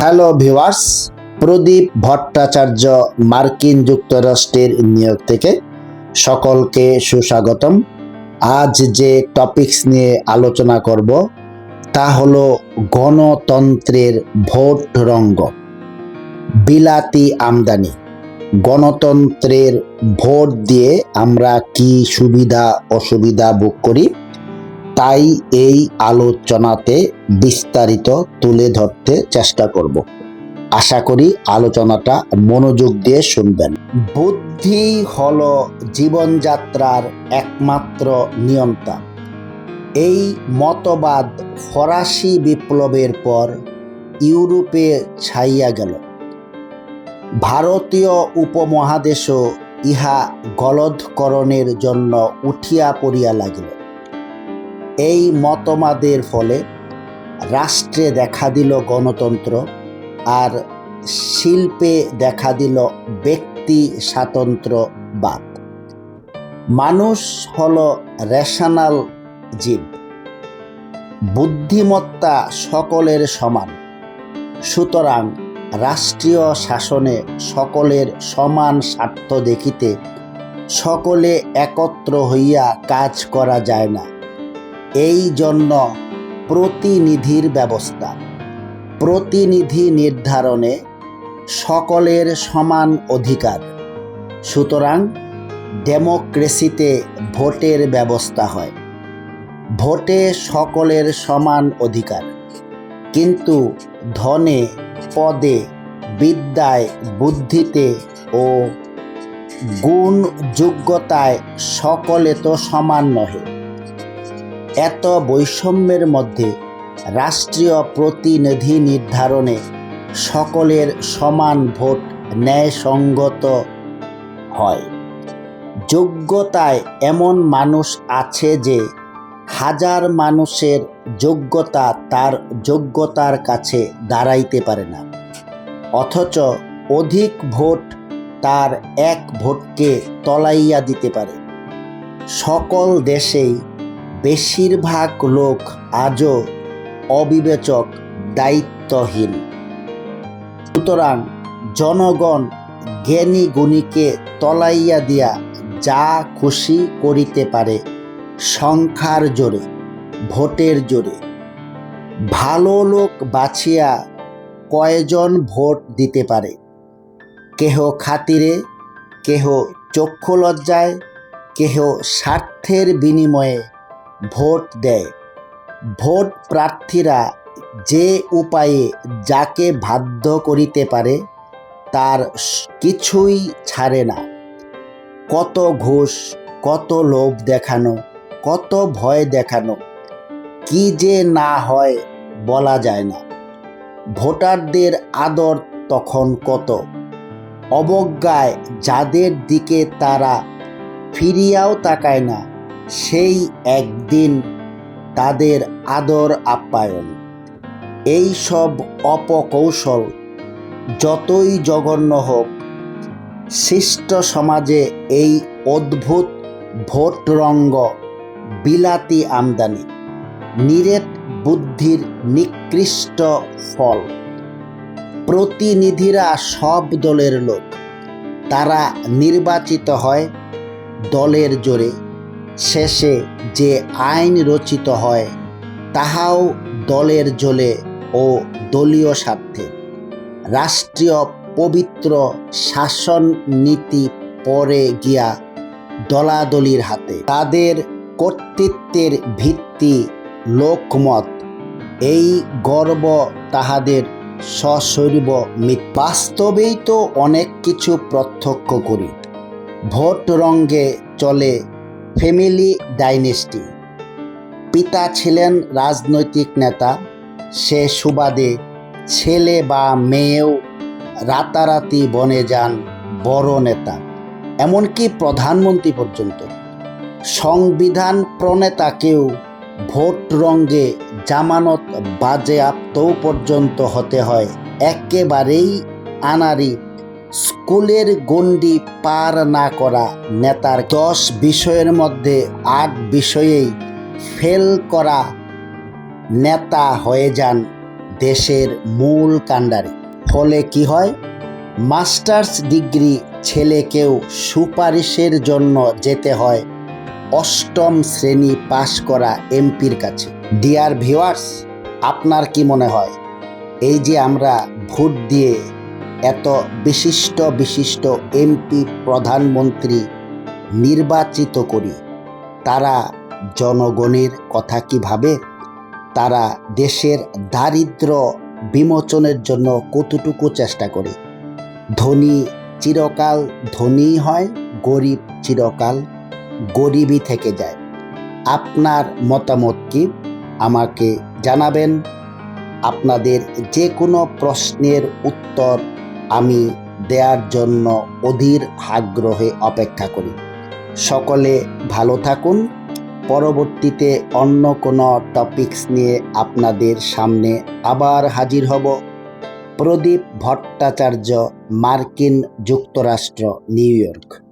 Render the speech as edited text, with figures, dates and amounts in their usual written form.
Hello viewers, প্রদীপ ভট্টাচার্য মার্কিন যুক্তরাষ্ট্রের New York থেকে সকলকে সুস্বাগতম। আজ যে টপিকস নিয়ে আলোচনা করব তা হলো গণতন্ত্রের ভোট রঙ্গ, বিলাতি আমদানি। গণতন্ত্রের ভোট দিয়ে আমরা কি সুবিধা অসুবিধা ভোগ করি, তাই এই আলোচনাতে বিস্তারিত তুলে ধরতে চেষ্টা করব। আশা করি আলোচনাটা মনোযোগ দিয়ে শুনবেন। বুদ্ধি হলো জীবনযাত্রার একমাত্র নিয়ন্ত্রণ। এই মতবাদ ফরাসি বিপ্লবের পর ইউরোপে ছাইয়া গেল। ভারতীয় উপমহাদেশও ইহা গলদকরণের জন্য উঠিয়া পড়িয়া লাগিল। এই মতবাদের ফলে রাষ্ট্রে দেখা দিল গণতন্ত্র, আর শিল্পে দেখা দিল ব্যক্তি স্বাতন্ত্র্যবাদ। মানুষ হলো রেশনাল জীব, বুদ্ধিমত্তা সকলের সমান। সুতরাং রাষ্ট্রীয় শাসনে সকলের সমান স্বার্থ দেখিতে সকলে একত্র হইয়া কাজ করা যায় না। এই জন্য প্রতিনিধির ব্যবস্থা। প্রতিনিধি নির্ধারণে সকলের সমান অধিকার। সুতরাং ডেমোক্রেসিতে ভোটের ব্যবস্থা হয়। ভোটে সকলের সমান অধিকার, কিন্তু ধনে, পদে, বিদ্যায়, বুদ্ধিতে ও গুণ যোগ্যতায় সকলে তো সমান নহে। এত বৈষম্যের মধ্যে রাষ্ট্রীয় প্রতিনিধি নির্ধারণে সকলের সমান ভোট ন্যায়সঙ্গত হয়। যোগ্যতায় এমন মানুষ আছে যে হাজার মানুষের যোগ্যতা তার যোগ্যতার কাছে দাঁড়াইতে পারে না, অথচ অধিক ভোট তার এক ভোটকে তলাইয়া দিতে পারে। সকল দেশেই বেশিরভাগ লোক আজও অবিবেচক, দায়িত্বহীন। সুতরাং জনগণ জ্ঞানী গুণীকে তলাইয়া দিয়া যা খুশি করিতে পারে সংখ্যার জোরে, ভোটের জোরে। ভালো লোক বাছিয়া কয়জন ভোট দিতে পারে? কেহ খাতিরে, কেহ চক্ষু লজ্জায়, কেহ স্বার্থের বিনিময়ে ভোট দেয়। ভোট প্রার্থীরা যে উপায়ে যাকে বাধ্য করিতে পারে তার কিছুই ছাড়ে না। কত ঘুষ, কত লোভ দেখানো, কত ভয় দেখানো, কি যে না হয় বলা যায় না। ভোটারদের আদর তখন কত! অবজ্ঞায় যাদের দিকে তারা ফিরিয়াও তাকায় না, সেই একদিন তাদের আদর আপ্যায়ন। এই সব অপকৌশল যতই জঘন্য হোক, শিষ্ট সমাজে এই অদ্ভুত ভোটরঙ্গ, বিলাতি আমদানি, নিরেট বুদ্ধির নিকৃষ্ট ফল। প্রতিনিধিরা সব দলের লোক, তারা নির্বাচিত হয় দলের জোরে। শেষে যে আইন রচিত হয় তাহাও দলের জোরে ও দলীয় স্বার্থে। রাষ্ট্রীয় পবিত্র শাসন নীতি পড়ে গিয়া দলাদলির হাতে। তাদের কর্তৃত্বের ভিত্তি লোকমত। এই গর্ব তাহাদের সশৈব মিথ্যা। বাস্তবেই তো অনেক কিছু প্রত্যক্ষ করি। ভোট রঙ্গে চলে ফ্যামিলি ডাইনেস্টি। পিতা ছিলেন রাজনৈতিক নেতা, সে সুবাদে ছেলে বা মেয়েও রাতারাতি বনে যান বড় নেতা, এমনকি প্রধানমন্ত্রী পর্যন্ত। সংবিধান প্রণেতাকেও ভোট রঙ্গে জামানত বাজেয়াপ্তও পর্যন্ত হতে হয়। একেবারেই আনারি। স্কুলের গণ্ডি পার না করা নেতার 10 বিষয়ের মধ্যে 8 বিষয়েই ফেল করা নেতা হয়ে যান দেশের মূল কাণ্ডারি। ফলে কি হয়? মাস্টার্স ডিগ্রি ছেলেকেও সুপারিশের জন্য যেতে হয় অষ্টম শ্রেণী পাশ করা এমপির কাছে। ডিয়ার ভিউয়ার্স, আপনার কি মনে হয় এই যে আমরা ভোট দিয়ে এত বিশিষ্ট বিশিষ্ট এমপি প্রধানমন্ত্রী নির্বাচিত করি, তারা জনগণের কথা কি ভাবে? তারা দেশের দারিদ্র্য বিমোচনের জন্য কতটুকু চেষ্টা করে? ধনী চিরকাল ধনীই হয়, গরিব চিরকাল গরিবই থেকে যায়। আপনার মতামত কি আমাকে জানাবেন। আপনাদের যে কোনো প্রশ্নের উত্তর আমি দেওয়ার জন্য অধীর আগ্রহে অপেক্ষা করি। সকলে ভালো থাকুন। পরবর্তীতে অন্য কোনো টপিকস নিয়ে আপনাদের সামনে আবার হাজির হব। প্রদীপ ভট্টাচার্য, মার্কিন যুক্তরাষ্ট্র, নিউ ইয়র্ক।